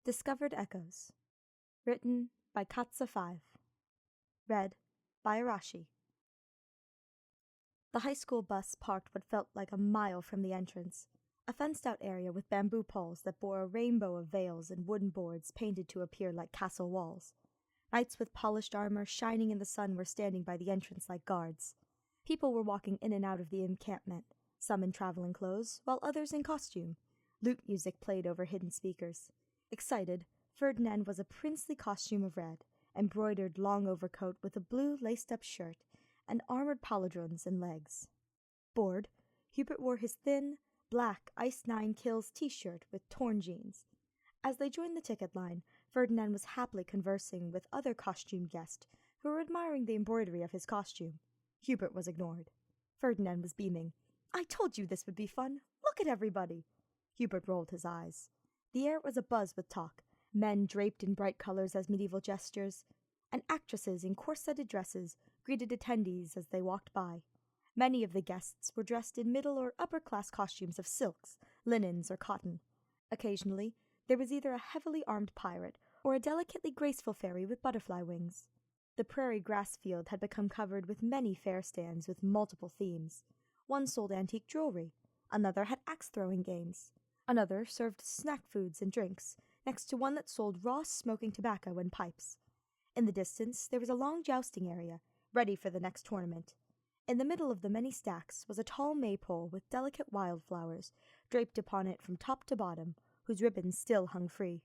Discovered Echoes. Written by Katsa 5. Read by Arashi. The high school bus parked what felt like a mile from the entrance, a fenced-out area with bamboo poles that bore a rainbow of veils and wooden boards painted to appear like castle walls. Knights with polished armor shining in the sun were standing by the entrance like guards. People were walking in and out of the encampment, some in traveling clothes, while others in costume. Lute music played over hidden speakers. Excited, Ferdinand was a princely costume of red, embroidered long overcoat with a blue laced-up shirt, and armored pauldrons and legs. Bored, Hubert wore his thin, black Ice 9 Kills t-shirt with torn jeans. As they joined the ticket line, Ferdinand was happily conversing with other costume guests who were admiring the embroidery of his costume. Hubert was ignored. Ferdinand was beaming. "I told you this would be fun. Look at everybody." Hubert rolled his eyes. The air was abuzz with talk, men draped in bright colors as medieval gestures, and actresses in corseted dresses greeted attendees as they walked by. Many of the guests were dressed in middle or upper-class costumes of silks, linens, or cotton. Occasionally, there was either a heavily armed pirate or a delicately graceful fairy with butterfly wings. The prairie grass field had become covered with many fair stands with multiple themes. One sold antique jewelry, another had axe-throwing games, another served snack foods and drinks, next to one that sold raw smoking tobacco and pipes. In the distance, there was a long jousting area, ready for the next tournament. In the middle of the many stacks was a tall maypole with delicate wildflowers draped upon it from top to bottom, whose ribbons still hung free.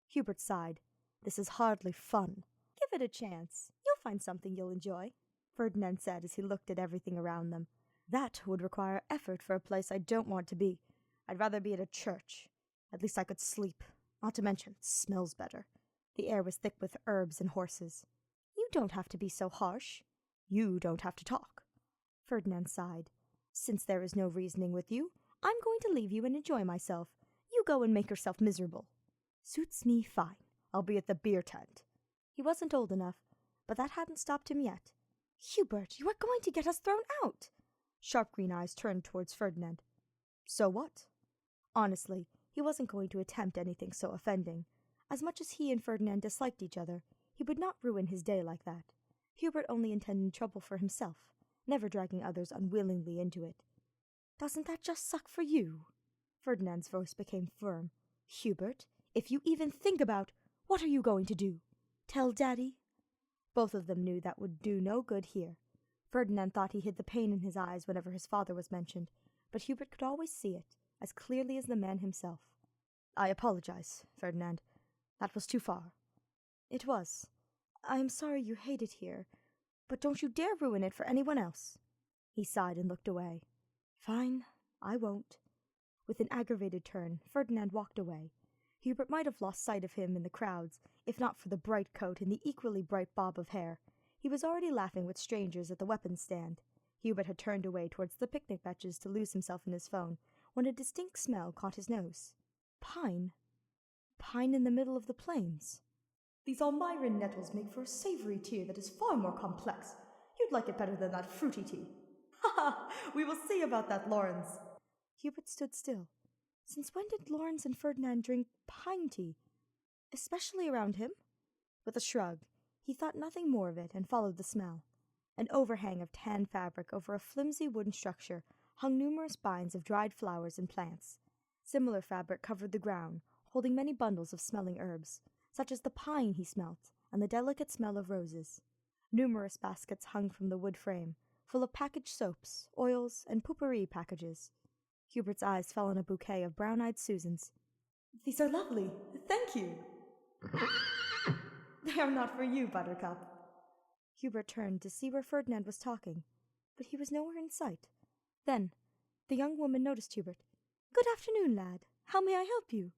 Hubert sighed. "This is hardly fun." "Give it a chance. You'll find something you'll enjoy," Ferdinand said as he looked at everything around them. "That would require effort for a place I don't want to be. I'd rather be at a church. At least I could sleep. Not to mention, it smells better." The air was thick with herbs and horses. "You don't have to be so harsh." "You don't have to talk." Ferdinand sighed. "Since there is no reasoning with you, I'm going to leave you and enjoy myself. You go and make yourself miserable." "Suits me fine. I'll be at the beer tent." He wasn't old enough, but that hadn't stopped him yet. "Hubert, you are going to get us thrown out." Sharp green eyes turned towards Ferdinand. "So what?" Honestly, he wasn't going to attempt anything so offending. As much as he and Ferdinand disliked each other, he would not ruin his day like that. Hubert only intended trouble for himself, never dragging others unwillingly into it. "Doesn't that just suck for you?" Ferdinand's voice became firm. "Hubert, if you even think about, what are you going to do? Tell Daddy?" Both of them knew that would do no good here. Ferdinand thought he hid the pain in his eyes whenever his father was mentioned, but Hubert could always see it, as clearly as the man himself. "I apologize, Ferdinand. That was too far." "It was. I am sorry you hate it here, but don't you dare ruin it for anyone else." He sighed and looked away. "Fine, I won't." With an aggravated turn, Ferdinand walked away. Hubert might have lost sight of him in the crowds, if not for the bright coat and the equally bright bob of hair. He was already laughing with strangers at the weapons stand. Hubert had turned away towards the picnic benches to lose himself in his phone, when a distinct smell caught his nose. Pine. Pine in the middle of the plains. "These Almyran nettles make for a savory tea that is far more complex. You'd like it better than that fruity tea." "Ha ha! We will see about that, Lawrence." Hubert stood still. Since when did Lawrence and Ferdinand drink pine tea? Especially around him? With a shrug, he thought nothing more of it and followed the smell. An overhang of tan fabric over a flimsy wooden structure hung numerous binds of dried flowers and plants. Similar fabric covered the ground, holding many bundles of smelling herbs, such as the pine he smelt and the delicate smell of roses. Numerous baskets hung from the wood frame, full of packaged soaps, oils, and potpourri packages. Hubert's eyes fell on a bouquet of brown-eyed Susans. "These are lovely. Thank you." "They are not for you, Buttercup." Hubert turned to see where Ferdinand was talking, but he was nowhere in sight. Then, the young woman noticed Hubert. "Good afternoon, lad. How may I help you?"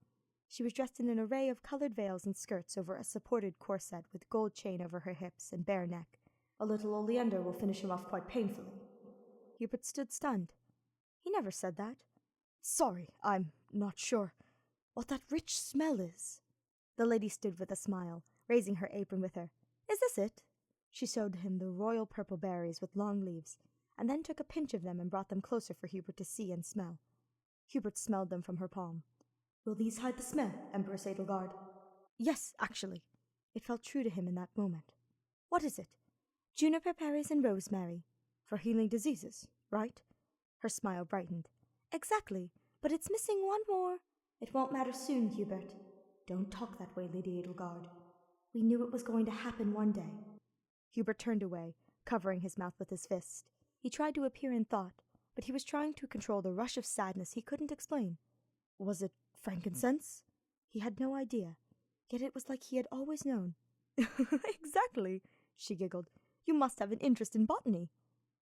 She was dressed in an array of colored veils and skirts over a supported corset with gold chain over her hips and bare neck. "A little oleander will finish him off quite painfully." Hubert stood stunned. He never said that. "Sorry, I'm not sure what that rich smell is." The lady stood with a smile, raising her apron with her. "Is this it?" She showed him the royal purple berries with long leaves, and then took a pinch of them and brought them closer for Hubert to see and smell. Hubert smelled them from her palm. "Will these hide the smell, Empress Edelgard?" Yes, actually. It felt true to him in that moment. What is it? Juniper berries and rosemary. For healing diseases, right? Her smile brightened. Exactly, but it's missing one more. It won't matter soon, Hubert. Don't talk that way, Lady Edelgard. We knew it was going to happen one day. Hubert turned away, covering his mouth with his fist. He tried to appear in thought, but he was trying to control the rush of sadness he couldn't explain. Was it frankincense? He had no idea, yet it was like he had always known. Exactly, she giggled. You must have an interest in botany.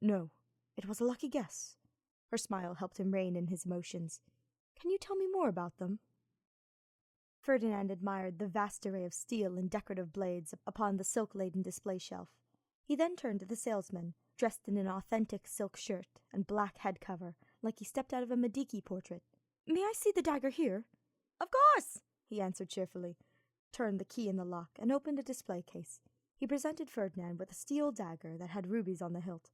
No, it was a lucky guess. Her smile helped him rein in his emotions. Can you tell me more about them? Ferdinand admired the vast array of steel and decorative blades upon the silk-laden display shelf. He then turned to the salesman, dressed in an authentic silk shirt and black head cover, like he stepped out of a Medici portrait. May I see the dagger here? Of course, he answered cheerfully, turned the key in the lock, and opened a display case. He presented Ferdinand with a steel dagger that had rubies on the hilt.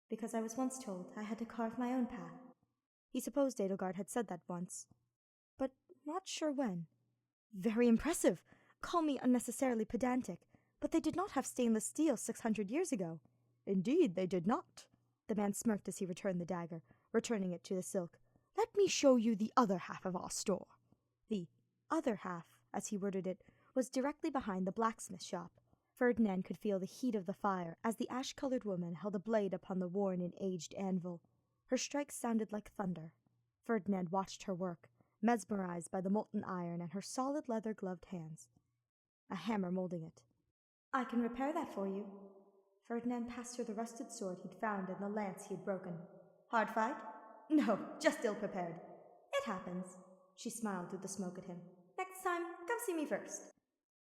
Because I was once told I had to carve my own path. He supposed Edelgard had said that once, but not sure when. Very impressive. Call me unnecessarily pedantic, but they did not have stainless steel 600 years ago. Indeed, they did not. The man smirked as he returned the dagger, returning it to the silk. Let me show you the other half of our store. The other half, as he worded it, was directly behind the blacksmith shop. Ferdinand could feel the heat of the fire as the ash-colored woman held a blade upon the worn and aged anvil. Her strikes sounded like thunder. Ferdinand watched her work, mesmerized by the molten iron and her solid leather-gloved hands. A hammer molding it. I can repair that for you. Ferdinand passed her the rusted sword he'd found and the lance he had broken. Hard fight? No, just ill-prepared. It happens. She smiled through the smoke at him. Next time, come see me first.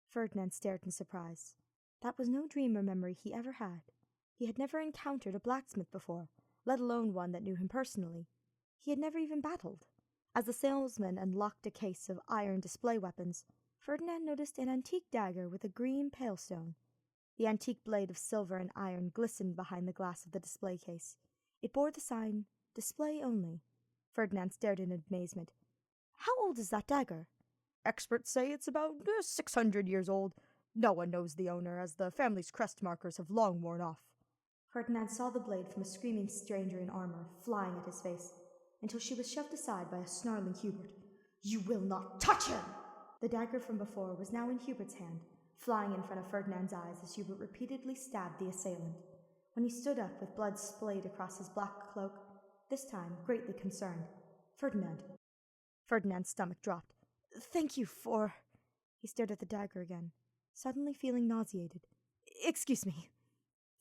Ferdinand stared in surprise. That was no dream or memory he ever had. He had never encountered a blacksmith before, let alone one that knew him personally. He had never even battled. As the salesman unlocked a case of iron display weapons, Ferdinand noticed an antique dagger with a green palestone. The antique blade of silver and iron glistened behind the glass of the display case. It bore the sign, Display Only. Ferdinand stared in amazement. How old is that dagger? Experts say it's about 600 years old. No one knows the owner, as the family's crest markers have long worn off. Ferdinand saw the blade from a screaming stranger in armor flying at his face, until she was shoved aside by a snarling Hubert. You will not touch him! The dagger from before was now in Hubert's hand, flying in front of Ferdinand's eyes as Hubert repeatedly stabbed the assailant. When he stood up with blood splayed across his black cloak, this time greatly concerned. Ferdinand's stomach dropped. Thank you for... He stared at the dagger again, suddenly feeling nauseated. Excuse me.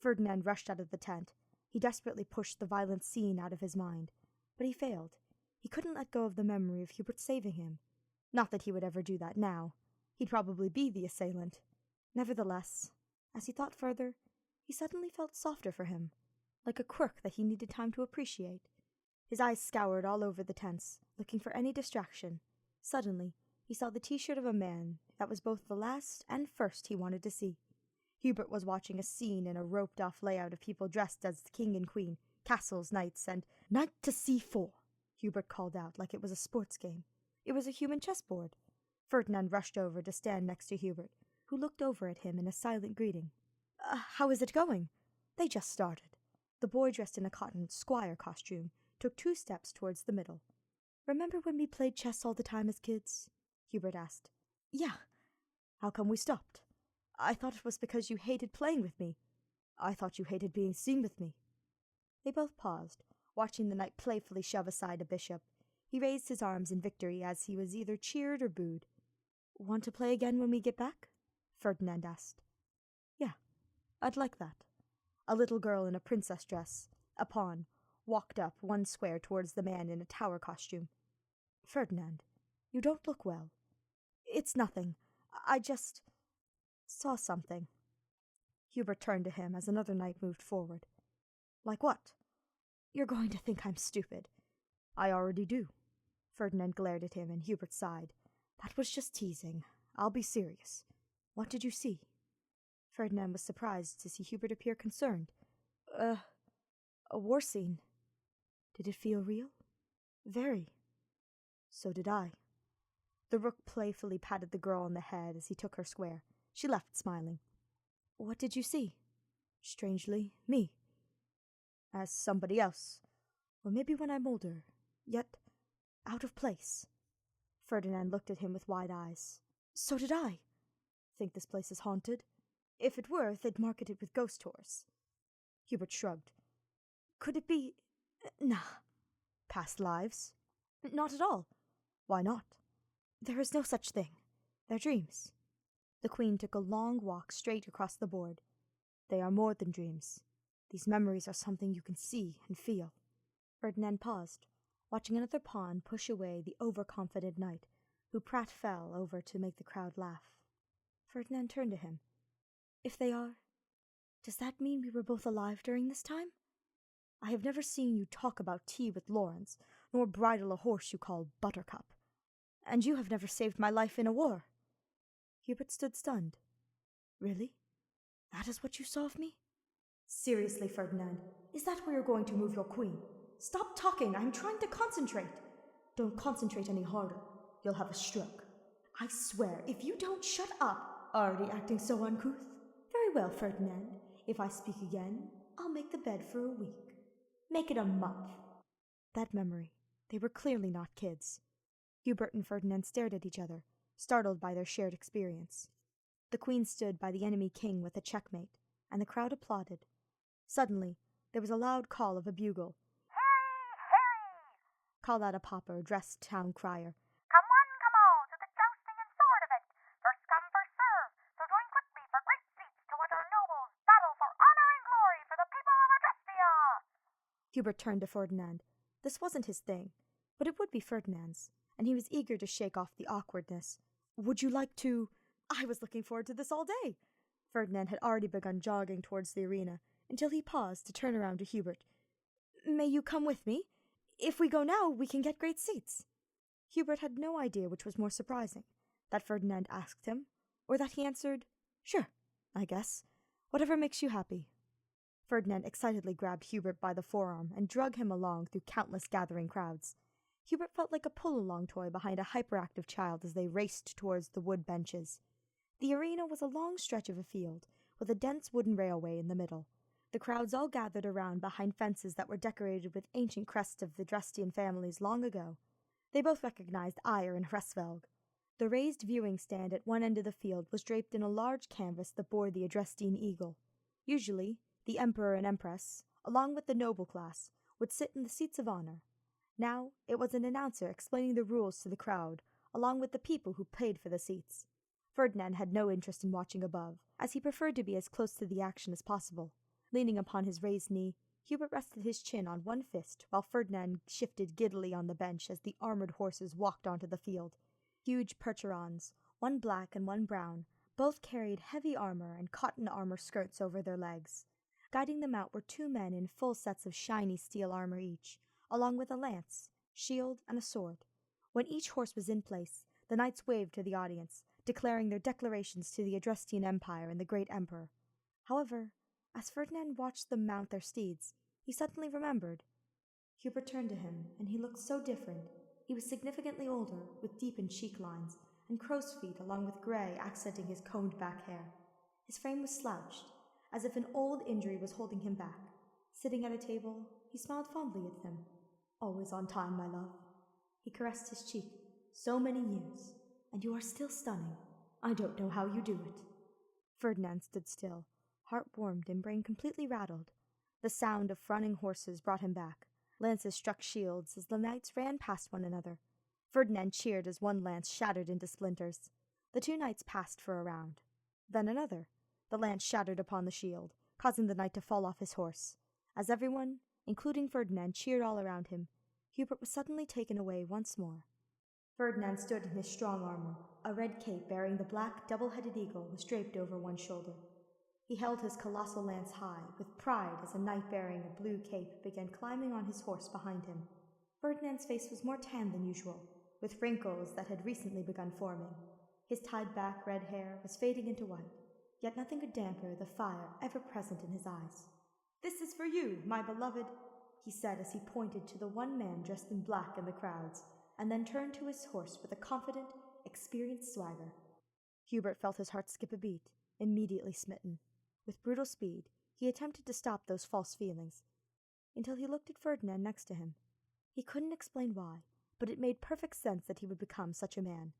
Ferdinand rushed out of the tent. He desperately pushed the violent scene out of his mind, but he failed. He couldn't let go of the memory of Hubert saving him. Not that he would ever do that now. He'd probably be the assailant. Nevertheless, as he thought further, he suddenly felt softer for him, like a quirk that he needed time to appreciate. His eyes scoured all over the tents, looking for any distraction. Suddenly, he saw the t-shirt of a man that was both the last and first he wanted to see. Hubert was watching a scene in a roped-off layout of people dressed as the king and queen, castles, knights, and Knight to C4, Hubert called out like it was a sports game. It was a human chessboard. Ferdinand rushed over to stand next to Hubert, who looked over at him in a silent greeting. How is it going? They just started. The boy, dressed in a cotton squire costume, took 2 steps towards the middle. Remember when we played chess all the time as kids? Hubert asked. Yeah. How come we stopped? I thought it was because you hated playing with me. I thought you hated being seen with me. They both paused, watching the knight playfully shove aside a bishop. He raised his arms in victory as he was either cheered or booed. Want to play again when we get back? Ferdinand asked. Yeah, I'd like that. A little girl in a princess dress, a pawn, walked up 1 square towards the man in a tower costume. Ferdinand, you don't look well. It's nothing. I just saw something. Hubert turned to him as another knight moved forward. Like what? You're going to think I'm stupid. I already do. Ferdinand glared at him, and Hubert sighed. That was just teasing. I'll be serious. What did you see? Ferdinand was surprised to see Hubert appear concerned. A war scene. Did it feel real? Very. So did I. The rook playfully patted the girl on the head as he took her square. She left, smiling. What did you see? Strangely, me. As somebody else. Or maybe when I'm older. Yet, out of place. Ferdinand looked at him with wide eyes. So did I. Think this place is haunted? If it were, they'd market it with ghost tours. Hubert shrugged. Could it be... Nah. Past lives? Not at all. Why not? There is no such thing. They're dreams. The Queen took a long walk straight across the board. They are more than dreams. These memories are something you can see and feel. Ferdinand paused, watching another pawn push away the overconfident knight, who fell over to make the crowd laugh. Ferdinand turned to him. If they are, does that mean we were both alive during this time? I have never seen you talk about tea with Lawrence, nor bridle a horse you call Buttercup. And you have never saved my life in a war. Hubert stood stunned. Really? That is what you saw of me? Seriously, Ferdinand, is that where you're going to move your queen? Stop talking, I'm trying to concentrate. Don't concentrate any harder. You'll have a stroke. I swear, if you don't shut up, already acting so uncouth. Very well, Ferdinand. If I speak again, I'll make the bed for a week. Make it a month. That memory. They were clearly not kids. Hubert and Ferdinand stared at each other, startled by their shared experience. The Queen stood by the enemy king with a checkmate, and the crowd applauded. Suddenly, there was a loud call of a bugle. Harry! Harry! Called out a pauper, dressed town crier. Come on, to the jousting and sword of it. First come, first serve. So join quickly for great seats to watch our nobles battle for honor and glory for the people of Adrestia. Hubert turned to Ferdinand. This wasn't his thing, but it would be Ferdinand's, and he was eager to shake off the awkwardness. Would you like to... I was looking forward to this all day. Ferdinand had already begun jogging towards the arena, until he paused to turn around to Hubert. May you come with me? If we go now, we can get great seats. Hubert had no idea which was more surprising, that Ferdinand asked him, or that he answered, Sure, I guess. Whatever makes you happy. Ferdinand excitedly grabbed Hubert by the forearm and drug him along through countless gathering crowds. Hubert felt like a pull-along toy behind a hyperactive child as they raced towards the wood benches. The arena was a long stretch of a field, with a dense wooden railway in the middle. The crowds all gathered around behind fences that were decorated with ancient crests of the Drestian families long ago. They both recognized Eyre and Hresvelg. The raised viewing stand at one end of the field was draped in a large canvas that bore the Adrestian eagle. Usually, the Emperor and Empress, along with the noble class, would sit in the seats of honor. Now, it was an announcer explaining the rules to the crowd, along with the people who paid for the seats. Ferdinand had no interest in watching above, as he preferred to be as close to the action as possible. Leaning upon his raised knee, Hubert rested his chin on one fist, while Ferdinand shifted giddily on the bench as the armored horses walked onto the field. Huge percherons, one black and one brown, both carried heavy armor and cotton armor skirts over their legs. Guiding them out were two men in full sets of shiny steel armor each, along with a lance, shield, and a sword. When each horse was in place, the knights waved to the audience, declaring their declarations to the Adrestian Empire and the great emperor. However, as Ferdinand watched them mount their steeds, he suddenly remembered. Hubert turned to him, and he looked so different. He was significantly older, with deepened cheek lines, and crow's feet along with grey accenting his combed-back hair. His frame was slouched, as if an old injury was holding him back. Sitting at a table, he smiled fondly at them. Always on time, my love. He caressed his cheek. So many years, and you are still stunning. I don't know how you do it. Ferdinand stood still, heart warmed and brain completely rattled. The sound of running horses brought him back. Lances struck shields as the knights ran past one another. Ferdinand cheered as one lance shattered into splinters. The two knights passed for a round. Then another. The lance shattered upon the shield, causing the knight to fall off his horse. As everyone, including Ferdinand, cheered all around him, Hubert was suddenly taken away once more. Ferdinand stood in his strong armor. A red cape bearing the black, double-headed eagle was draped over one shoulder. He held his colossal lance high, with pride as a knight bearing a blue cape began climbing on his horse behind him. Ferdinand's face was more tanned than usual, with wrinkles that had recently begun forming. His tied-back red hair was fading into white, yet nothing could damper the fire ever present in his eyes. "This is for you, my beloved," he said as he pointed to the one man dressed in black in the crowds, and then turned to his horse with a confident, experienced swagger. Hubert felt his heart skip a beat, immediately smitten. With brutal speed, he attempted to stop those false feelings, until he looked at Ferdinand next to him. He couldn't explain why, but it made perfect sense that he would become such a man.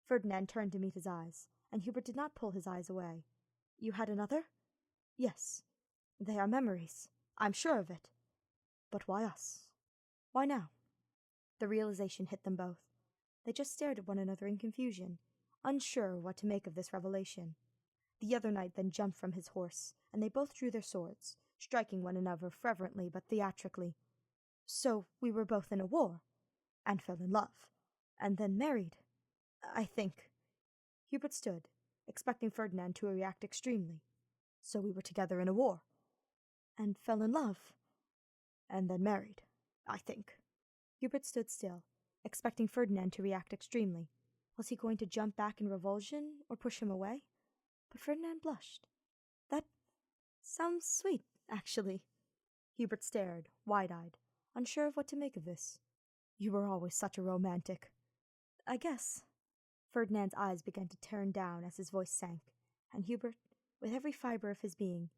Ferdinand turned to meet his eyes, and Hubert did not pull his eyes away. You had another? Yes. They are memories. I'm sure of it. But why us? Why now? The realization hit them both. They just stared at one another in confusion, unsure what to make of this revelation. The other knight then jumped from his horse, and they both drew their swords, striking one another reverently but theatrically. So we were both in a war, and fell in love, and then married, I think. Hubert stood, expecting Ferdinand to react extremely. So we were together in a war, and fell in love, and then married, I think. Hubert stood still, expecting Ferdinand to react extremely. Was he going to jump back in revulsion or push him away? But Ferdinand blushed. That sounds sweet, actually. Hubert stared, wide-eyed, unsure of what to make of this. You were always such a romantic. I guess. Ferdinand's eyes began to turn down as his voice sank, and Hubert, with every fibre of his being,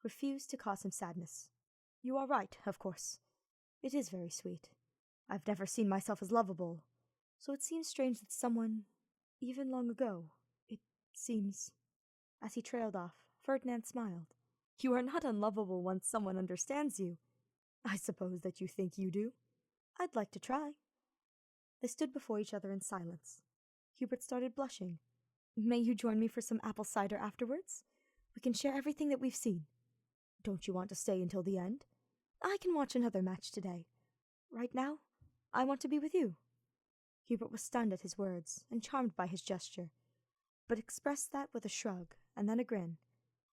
refused to cause him sadness. You are right, of course. It is very sweet. I've never seen myself as lovable, so it seems strange that someone, even long ago, it seems... As he trailed off, Ferdinand smiled. You are not unlovable once someone understands you. I suppose that you think you do. I'd like to try. They stood before each other in silence. Hubert started blushing. May you join me for some apple cider afterwards? We can share everything that we've seen. Don't you want to stay until the end? I can watch another match today. Right now, I want to be with you. Hubert was stunned at his words and charmed by his gesture, but expressed that with a shrug and then a grin.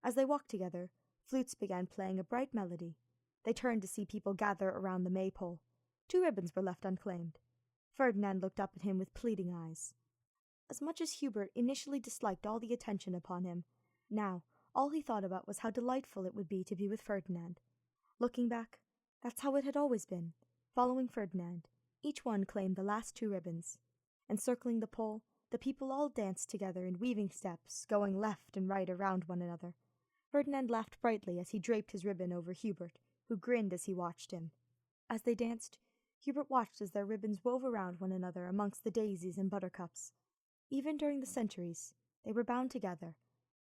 As they walked together, flutes began playing a bright melody. They turned to see people gather around the maypole. 2 ribbons were left unclaimed. Ferdinand looked up at him with pleading eyes. As much as Hubert initially disliked all the attention upon him, now all he thought about was how delightful it would be to be with Ferdinand. Looking back, that's how it had always been. Following Ferdinand, each one claimed the last 2 ribbons. Encircling the pole, the people all danced together in weaving steps, going left and right around one another. Ferdinand laughed brightly as he draped his ribbon over Hubert, who grinned as he watched him. As they danced, Hubert watched as their ribbons wove around one another amongst the daisies and buttercups. Even during the centuries, they were bound together,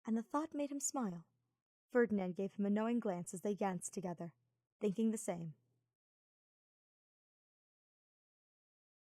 and the thought made him smile. Ferdinand gave him a knowing glance as they danced together, thinking the same.